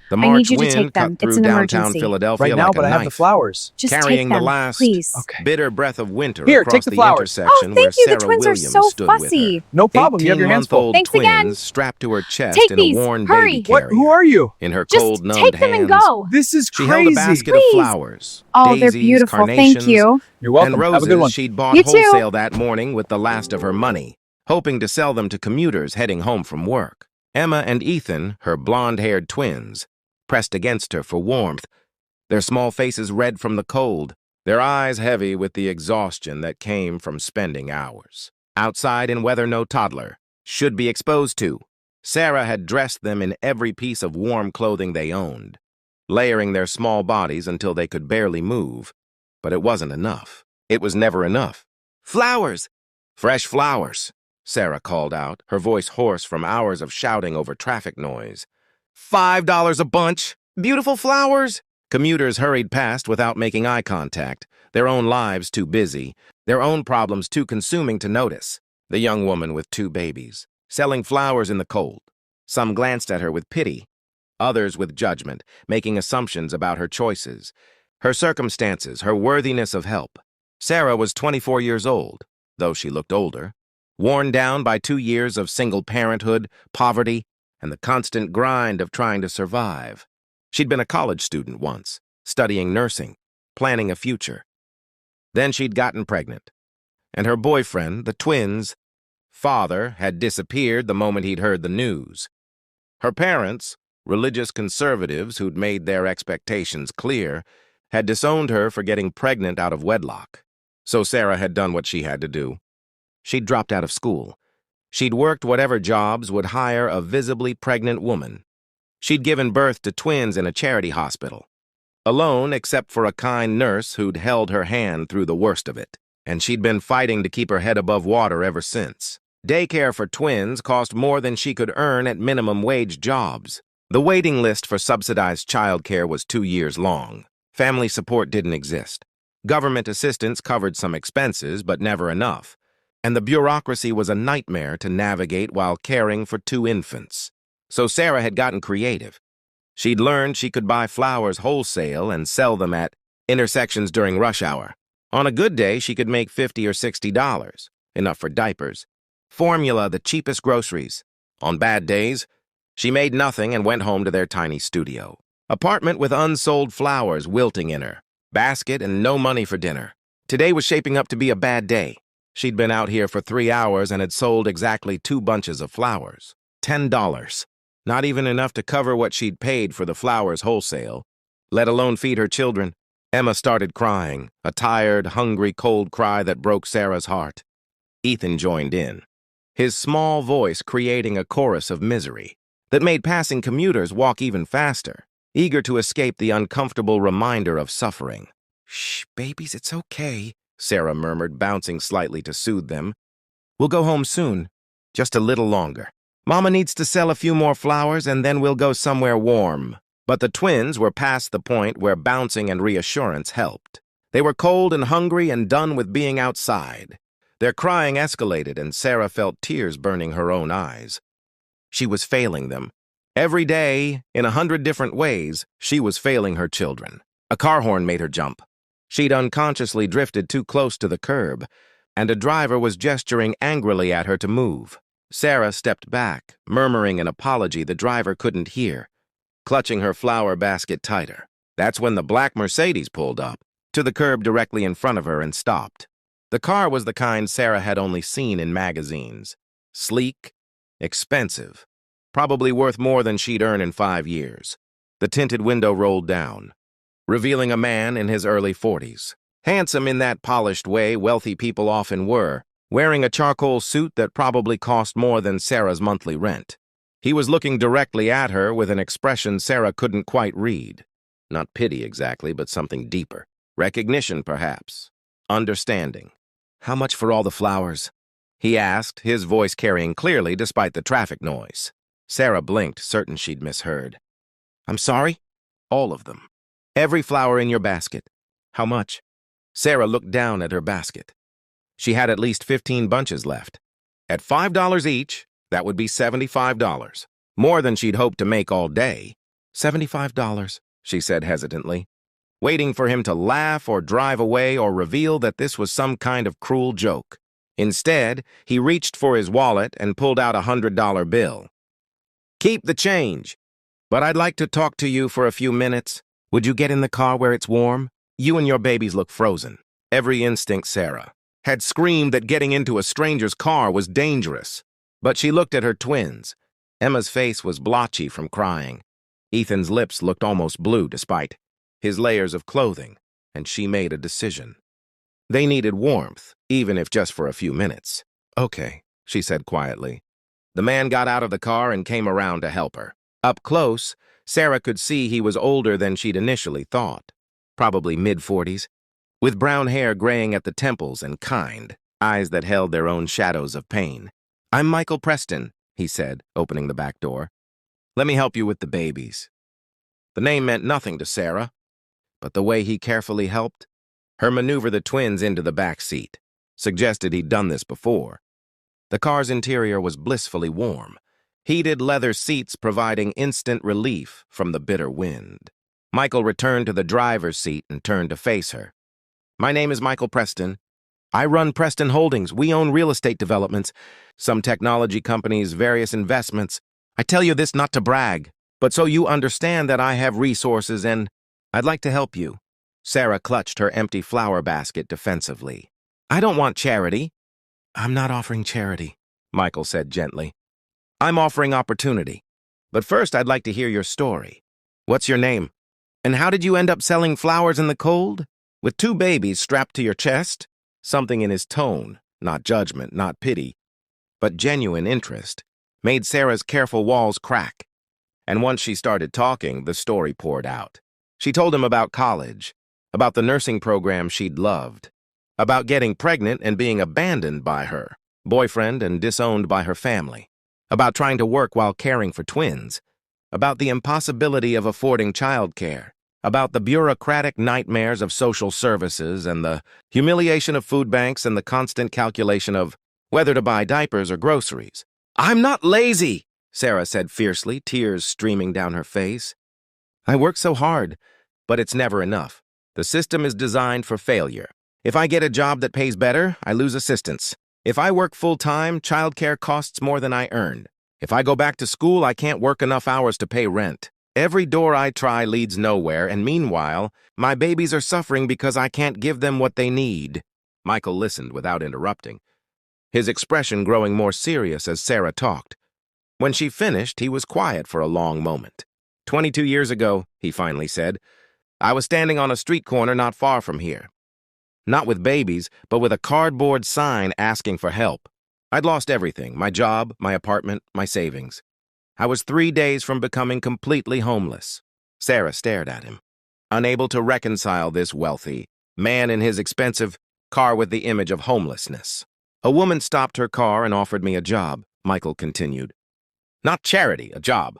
The I need March you to wind take cut them. It's through an downtown emergency. Philadelphia Right now, like but a I have the knife, flowers. Just carrying take them, the last please. Okay. bitter breath of winter Here, across take the the flowers. Oh, intersection where thank you. The Sarah twins are Williams so stood with her. fussy. No problem. You have your hands full. 18-month-old Thanks again. twins strapped to her chest Take in a these. worn Hurry. baby What? carrier. Who are you? In her Just cold, numbed take them and hands, go. This is she held a crazy. basket Please. of flowers, Oh, they're daisies, beautiful. Thank carnations, you. You're welcome. and Have a good one. roses she'd bought You too. wholesale that morning with the last of her money, hoping to sell them to commuters heading home from work. Emma and Ethan, her blonde-haired twins, pressed against her for warmth, their small faces red from the cold, their eyes heavy with the exhaustion that came from spending hours outside in weather no toddler should be exposed to. Sarah had dressed them in every piece of warm clothing they owned, layering their small bodies until they could barely move. But it wasn't enough. It was never enough. Flowers! Fresh flowers, Sarah called out, her voice hoarse from hours of shouting over traffic noise. $5 a bunch! Beautiful flowers! Commuters hurried past without making eye contact, their own lives too busy, their own problems too consuming to notice. The young woman with 2 babies, selling flowers in the cold. Some glanced at her with pity, others with judgment, making assumptions about her choices, her circumstances, her worthiness of help. Sarah was 24 years old, though she looked older, worn down by 2 years of single parenthood, poverty, and the constant grind of trying to survive. She'd been a college student once, studying nursing, planning a future. Then she'd gotten pregnant, and her boyfriend, the twins' father, had disappeared the moment he'd heard the news. Her parents, religious conservatives who'd made their expectations clear, had disowned her for getting pregnant out of wedlock. So Sarah had done what she had to do. She'd dropped out of school. She'd worked whatever jobs would hire a visibly pregnant woman. She'd given birth to twins in a charity hospital, alone except for a kind nurse who'd held her hand through the worst of it, and she'd been fighting to keep her head above water ever since. Daycare for twins cost more than she could earn at minimum wage jobs. The waiting list for subsidized childcare was 2 years long. Family support didn't exist. Government assistance covered some expenses, but never enough, and the bureaucracy was a nightmare to navigate while caring for 2 infants. So Sarah had gotten creative. She'd learned she could buy flowers wholesale and sell them at intersections during rush hour. On a good day, she could make $50 or $60, enough for diapers. Formula, the cheapest groceries. On bad days, she made nothing and went home to their tiny studio. Apartment with unsold flowers wilting in her. Basket and no money for dinner. Today was shaping up to be a bad day. She'd been out here for 3 hours and had sold exactly 2 bunches of flowers. $10. Not even enough to cover what she'd paid for the flowers wholesale, let alone feed her children. Emma started crying, a tired, hungry, cold cry that broke Sarah's heart. Ethan joined in, his small voice creating a chorus of misery that made passing commuters walk even faster, eager to escape the uncomfortable reminder of suffering. "Shh, babies, it's okay," Sarah murmured, bouncing slightly to soothe them. "We'll go home soon, just a little longer. Mama needs to sell a few more flowers and then we'll go somewhere warm." But the twins were past the point where bouncing and reassurance helped. They were cold and hungry and done with being outside. Their crying escalated and Sarah felt tears burning her own eyes. She was failing them. Every day, in 100 different ways, she was failing her children. A car horn made her jump. She'd unconsciously drifted too close to the curb, and a driver was gesturing angrily at her to move. Sarah stepped back, murmuring an apology the driver couldn't hear, clutching her flower basket tighter. That's when the black Mercedes pulled up to the curb directly in front of her and stopped. The car was the kind Sarah had only seen in magazines. Sleek, expensive, probably worth more than she'd earn in 5 years. The tinted window rolled down, revealing a man in his early 40s. Handsome in that polished way wealthy people often were, wearing a charcoal suit that probably cost more than Sarah's monthly rent. He was looking directly at her with an expression Sarah couldn't quite read. Not pity exactly, but something deeper. Recognition, perhaps. Understanding. "How much for all the flowers?" he asked, his voice carrying clearly despite the traffic noise. Sarah blinked, certain she'd misheard. "I'm sorry?" "All of them. Every flower in your basket." "How much?" Sarah looked down at her basket. She had at least 15 bunches left. At $5 each, that would be $75, more than she'd hoped to make all day. $75, she said hesitantly, waiting for him to laugh or drive away or reveal that this was some kind of cruel joke. Instead, he reached for his wallet and pulled out $100 bill. Keep the change, but I'd like to talk to you for a few minutes. Would you get in the car where it's warm? You and your babies look frozen. Every instinct Sarah had screamed that getting into a stranger's car was dangerous. But she looked at her twins. Emma's face was blotchy from crying. Ethan's lips looked almost blue despite his layers of clothing, and she made a decision. They needed warmth, even if just for a few minutes. Okay, she said quietly. The man got out of the car and came around to help her. Up close, Sarah could see he was older than she'd initially thought, probably mid-40s, with brown hair graying at the temples and kind eyes that held their own shadows of pain. I'm Michael Preston, he said, opening the back door. Let me help you with the babies. The name meant nothing to Sarah, but the way he carefully helped her maneuver the twins into the back seat suggested he'd done this before. The car's interior was blissfully warm, heated leather seats providing instant relief from the bitter wind. Michael returned to the driver's seat and turned to face her. My name is Michael Preston. I run Preston Holdings. We own real estate developments, some technology companies, various investments. I tell you this not to brag, but so you understand that I have resources and I'd like to help you. Sarah clutched her empty flower basket defensively. I don't want charity. I'm not offering charity, Michael said gently. I'm offering opportunity. But first, I'd like to hear your story. What's your name? And how did you end up selling flowers in the cold? With 2 babies strapped to your chest? Something in his tone, not judgment, not pity, but genuine interest, made Sarah's careful walls crack. And once she started talking, the story poured out. She told him about college, about the nursing program she'd loved, about getting pregnant and being abandoned by her boyfriend and disowned by her family, about trying to work while caring for twins, about the impossibility of affording childcare, about the bureaucratic nightmares of social services and the humiliation of food banks and the constant calculation of whether to buy diapers or groceries. I'm not lazy, Sarah said fiercely, tears streaming down her face. I work so hard, but it's never enough. The system is designed for failure. If I get a job that pays better, I lose assistance. If I work full-time, childcare costs more than I earn. If I go back to school, I can't work enough hours to pay rent. Every door I try leads nowhere, and meanwhile, my babies are suffering because I can't give them what they need. Michael listened without interrupting, his expression growing more serious as Sarah talked. When she finished, he was quiet for a long moment. 22 years ago, he finally said, I was standing on a street corner not far from here. Not with babies, but with a cardboard sign asking for help. I'd lost everything, my job, my apartment, my savings. I was 3 days from becoming completely homeless. Sarah stared at him, unable to reconcile this wealthy man in his expensive car with the image of homelessness. A woman stopped her car and offered me a job, Michael continued. Not charity, a job.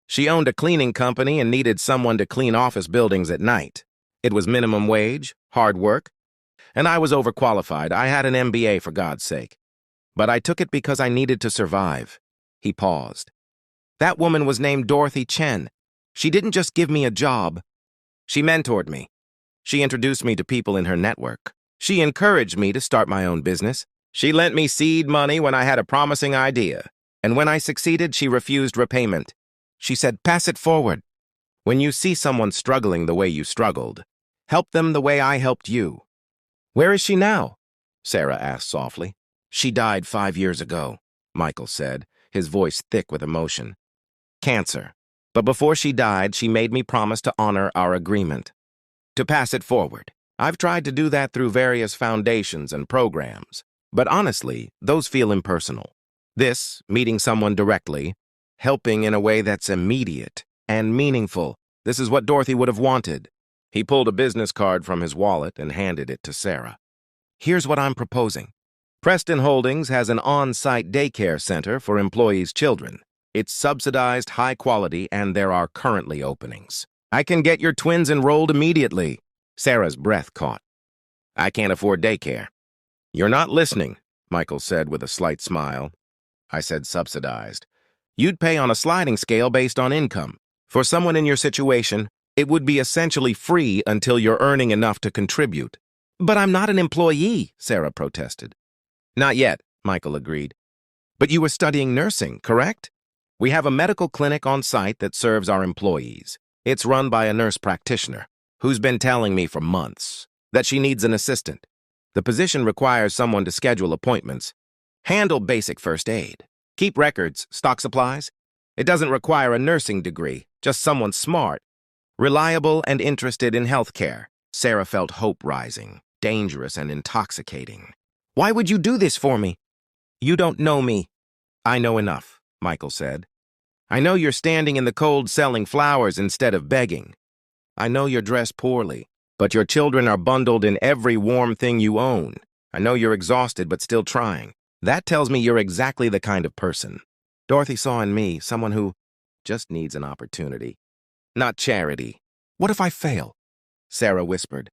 She owned a cleaning company and needed someone to clean office buildings at night. It was minimum wage, hard work, and I was overqualified. I had an MBA, for God's sake. But I took it because I needed to survive. He paused. That woman was named Dorothy Chen. She didn't just give me a job. She mentored me. She introduced me to people in her network. She encouraged me to start my own business. She lent me seed money when I had a promising idea. And when I succeeded, she refused repayment. She said, pass it forward. When you see someone struggling the way you struggled, help them the way I helped you. Where is she now? Sarah asked softly. She died 5 years ago, Michael said, his voice thick with emotion. Cancer. But before she died, she made me promise to honor our agreement, to pass it forward. I've tried to do that through various foundations and programs, but honestly, those feel impersonal. This, meeting someone directly, helping in a way that's immediate and meaningful, this is what Dorothy would have wanted. He pulled a business card from his wallet and handed it to Sarah. Here's what I'm proposing. Preston Holdings has an on-site daycare center for employees' children. It's subsidized, high quality, and there are currently openings. I can get your twins enrolled immediately. Sarah's breath caught. I can't afford daycare. You're not listening, Michael said with a slight smile. I said subsidized. You'd pay on a sliding scale based on income. For someone in your situation, it would be essentially free until you're earning enough to contribute. But I'm not an employee, Sarah protested. Not yet, Michael agreed. But you were studying nursing, correct? We have a medical clinic on site that serves our employees. It's run by a nurse practitioner who's been telling me for months that she needs an assistant. The position requires someone to schedule appointments, handle basic first aid, keep records, stock supplies. It doesn't require a nursing degree, just someone smart, reliable, and interested in healthcare. Sarah felt hope rising, dangerous and intoxicating. Why would you do this for me? You don't know me. I know enough, Michael said. I know you're standing in the cold selling flowers instead of begging. I know you're dressed poorly, but your children are bundled in every warm thing you own. I know you're exhausted but still trying. That tells me you're exactly the kind of person Dorothy saw in me, someone who just needs an opportunity, not charity. What if I fail? Sarah whispered.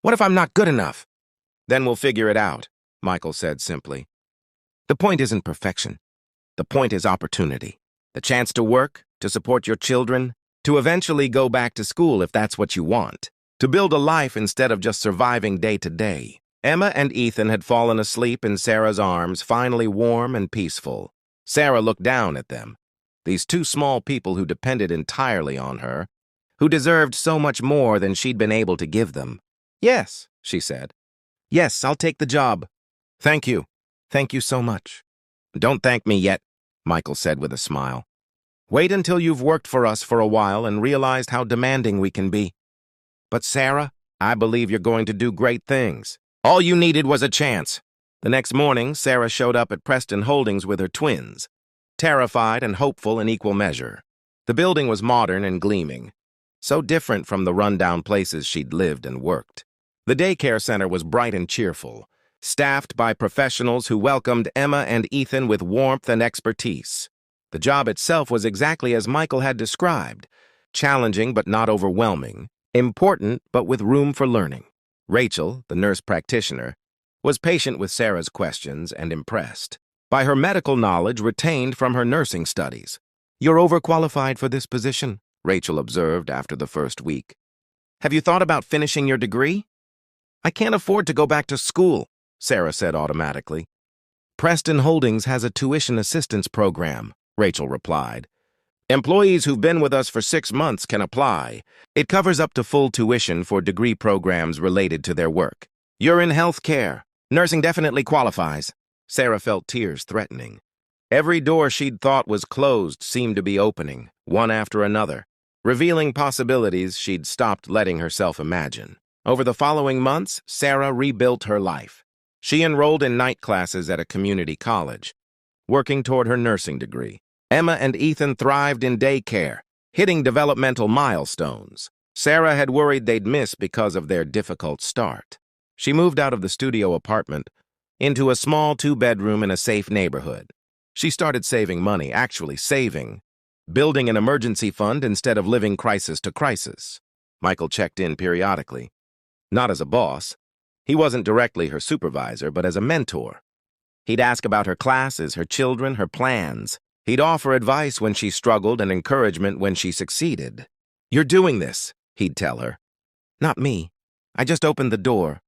What if I'm not good enough? Then we'll figure it out, Michael said simply. The point isn't perfection. The point is opportunity. The chance to work, to support your children, to eventually go back to school if that's what you want, to build a life instead of just surviving day to day. Emma and Ethan had fallen asleep in Sarah's arms, finally warm and peaceful. Sarah looked down at them, these two small people who depended entirely on her, who deserved so much more than she'd been able to give them. Yes, she said. Yes, I'll take the job. Thank you. Thank you so much. Don't thank me yet, Michael said with a smile. Wait until you've worked for us for a while and realized how demanding we can be. But Sarah, I believe you're going to do great things. All you needed was a chance. The next morning, Sarah showed up at Preston Holdings with her twins, terrified and hopeful in equal measure. The building was modern and gleaming, so different from the rundown places she'd lived and worked. The daycare center was bright and cheerful, staffed by professionals who welcomed Emma and Ethan with warmth and expertise. The job itself was exactly as Michael had described, challenging but not overwhelming, important but with room for learning. Rachel, the nurse practitioner, was patient with Sarah's questions and impressed by her medical knowledge retained from her nursing studies. You're overqualified for this position, Rachel observed after the first week. Have you thought about finishing your degree? I can't afford to go back to school, Sarah said automatically. Preston Holdings has a tuition assistance program, Rachel replied. Employees who've been with us for 6 months can apply. It covers up to full tuition for degree programs related to their work. You're in healthcare. Nursing definitely qualifies. Sarah felt tears threatening. Every door she'd thought was closed seemed to be opening, one after another, revealing possibilities she'd stopped letting herself imagine. Over the following months, Sarah rebuilt her life. She enrolled in night classes at a community college, working toward her nursing degree. Emma and Ethan thrived in daycare, hitting developmental milestones Sarah had worried they'd miss because of their difficult start. She moved out of the studio apartment into a small 2-bedroom in a safe neighborhood. She started saving money, actually saving, building an emergency fund instead of living crisis to crisis. Michael checked in periodically. Not as a boss. He wasn't directly her supervisor, but as a mentor. He'd ask about her classes, her children, her plans. He'd offer advice when she struggled and encouragement when she succeeded. You're doing this, he'd tell her. Not me. I just opened the door.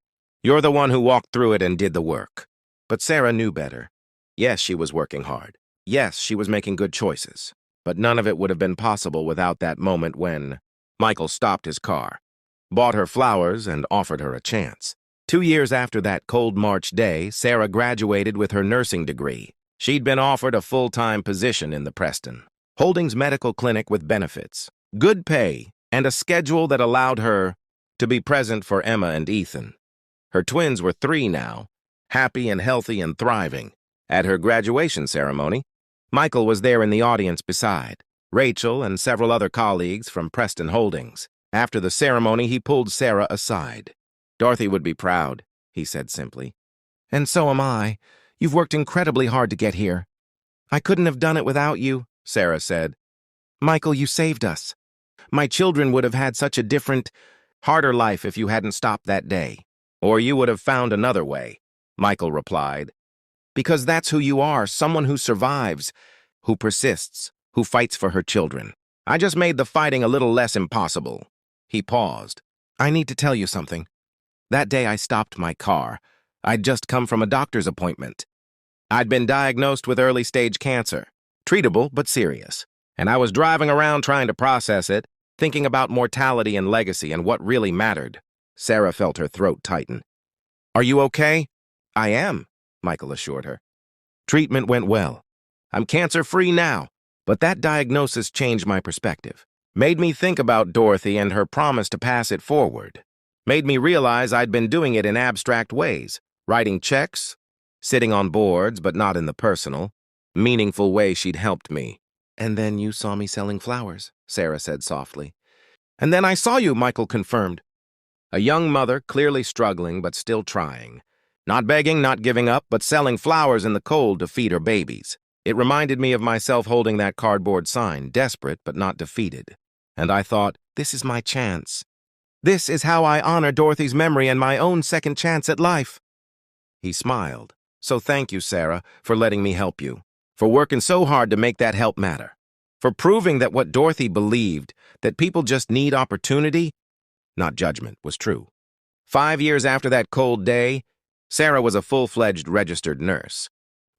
You're the one who walked through it and did the work. But Sarah knew better. Yes, she was working hard. Yes, she was making good choices. But none of it would have been possible without that moment when Michael stopped his car, bought her flowers, and offered her a chance. 2 years after that cold March day, Sarah graduated with her nursing degree. She'd been offered a full-time position in the Preston Holdings medical clinic with benefits, good pay, and a schedule that allowed her to be present for Emma and Ethan. Her twins were 3 now, happy and healthy and thriving. At her graduation ceremony, Michael was there in the audience beside Rachel and several other colleagues from Preston Holdings. After the ceremony, he pulled Sarah aside. Dorothy would be proud, he said simply. And so am I. You've worked incredibly hard to get here. I couldn't have done it without you, Sarah said. Michael, you saved us. My children would have had such a different, harder life if you hadn't stopped that day. Or you would have found another way, Michael replied. Because that's who you are, someone who survives, who persists, who fights for her children. I just made the fighting a little less impossible." He paused. "I need to tell you something. That day I stopped my car. I'd just come from a doctor's appointment. I'd been diagnosed with early-stage cancer, treatable but serious, and I was driving around trying to process it, thinking about mortality and legacy and what really mattered." Sarah felt her throat tighten. "Are you okay?" "I am," Michael assured her. "Treatment went well. I'm cancer-free now, but that diagnosis changed my perspective. Made me think about Dorothy and her promise to pass it forward. Made me realize I'd been doing it in abstract ways, writing checks, sitting on boards, but not in the personal, meaningful way she'd helped me." "And then you saw me selling flowers," Sarah said softly. "And then I saw you," Michael confirmed. A young mother, clearly struggling but still trying. Not begging, not giving up, but selling flowers in the cold to feed her babies. It reminded me of myself holding that cardboard sign, desperate but not defeated. And I thought, this is my chance. This is how I honor Dorothy's memory and my own second chance at life. He smiled. "So thank you, Sarah, for letting me help you. For working so hard to make that help matter. For proving that what Dorothy believed, that people just need opportunity, not judgment, was true." 5 years after that cold day, Sarah was a full-fledged registered nurse,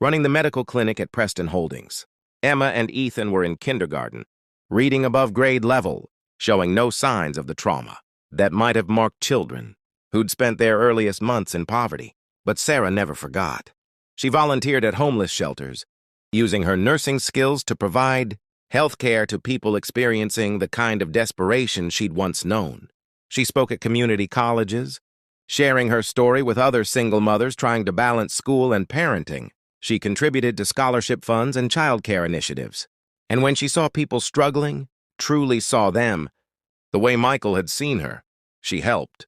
running the medical clinic at Preston Holdings. Emma and Ethan were in kindergarten, reading above grade level, showing no signs of the trauma that might have marked children who'd spent their earliest months in poverty. But Sarah never forgot. She volunteered at homeless shelters, using her nursing skills to provide health care to people experiencing the kind of desperation she'd once known. She spoke at community colleges, sharing her story with other single mothers trying to balance school and parenting. She contributed to scholarship funds and childcare initiatives. And when she saw people struggling, truly saw them, the way Michael had seen her, she helped.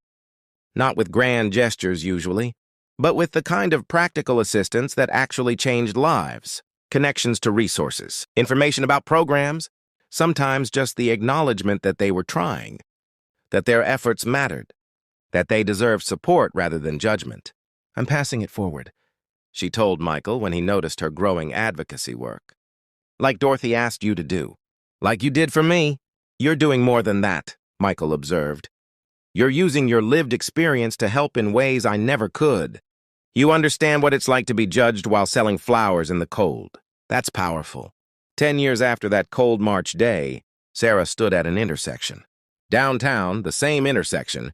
Not with grand gestures usually, but with the kind of practical assistance that actually changed lives. Connections to resources, information about programs, sometimes just the acknowledgement that they were trying, that their efforts mattered, that they deserved support rather than judgment. "I'm passing it forward," she told Michael when he noticed her growing advocacy work. "Like Dorothy asked you to do. Like you did for me. You're doing more than that," Michael observed. "You're using your lived experience to help in ways I never could. You understand what it's like to be judged while selling flowers in the cold. That's powerful." 10 years after that cold March day, Sarah stood at an intersection. Downtown, the same intersection,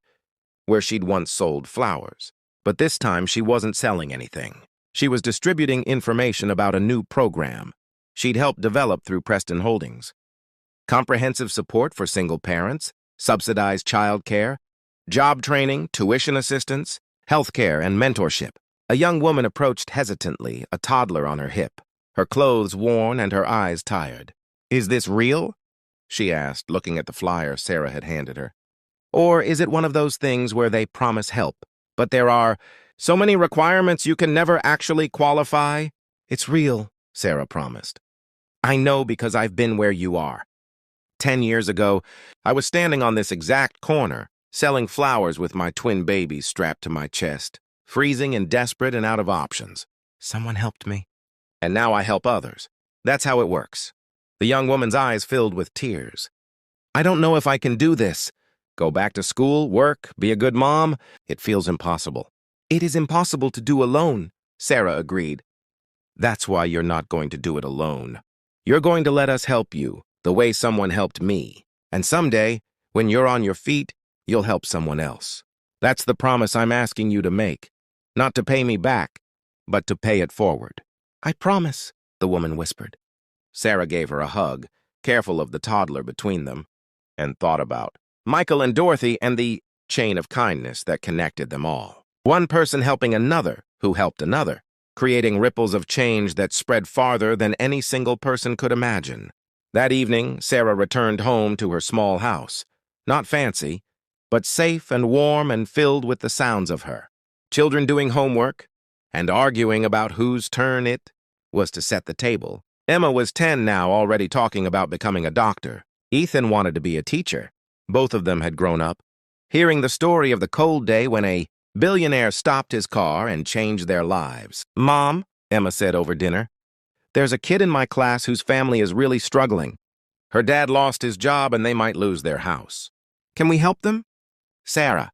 where she'd once sold flowers. But this time she wasn't selling anything. She was distributing information about a new program she'd helped develop through Preston Holdings. Comprehensive support for single parents, subsidized childcare, job training, tuition assistance, healthcare, and mentorship. A young woman approached hesitantly, a toddler on her hip, her clothes worn and her eyes tired. "Is this real?" she asked, looking at the flyer Sarah had handed her. "Or is it one of those things where they promise help, but there are so many requirements you can never actually qualify?" "It's real," Sarah promised. "I know because I've been where you are. 10 years ago, I was standing on this exact corner, selling flowers with my twin babies strapped to my chest, freezing and desperate and out of options. Someone helped me. And now I help others. That's how it works." The young woman's eyes filled with tears. "I don't know if I can do this. Go back to school, work, be a good mom. It feels impossible." "It is impossible to do alone," Sarah agreed. "That's why you're not going to do it alone. You're going to let us help you, the way someone helped me. And someday, when you're on your feet, you'll help someone else. That's the promise I'm asking you to make. Not to pay me back, but to pay it forward." "I promise," the woman whispered. Sarah gave her a hug, careful of the toddler between them, and thought about Michael and Dorothy and the chain of kindness that connected them all. One person helping another who helped another, creating ripples of change that spread farther than any single person could imagine. That evening, Sarah returned home to her small house. Not fancy, but safe and warm and filled with the sounds of her. Children doing homework and arguing about whose turn it was to set the table. Emma was 10 now, already talking about becoming a doctor. Ethan wanted to be a teacher. Both of them had grown up, hearing the story of the cold day when a billionaire stopped his car and changed their lives. "Mom," Emma said over dinner, "there's a kid in my class whose family is really struggling. Her dad lost his job and they might lose their house. Can we help them? Sarah,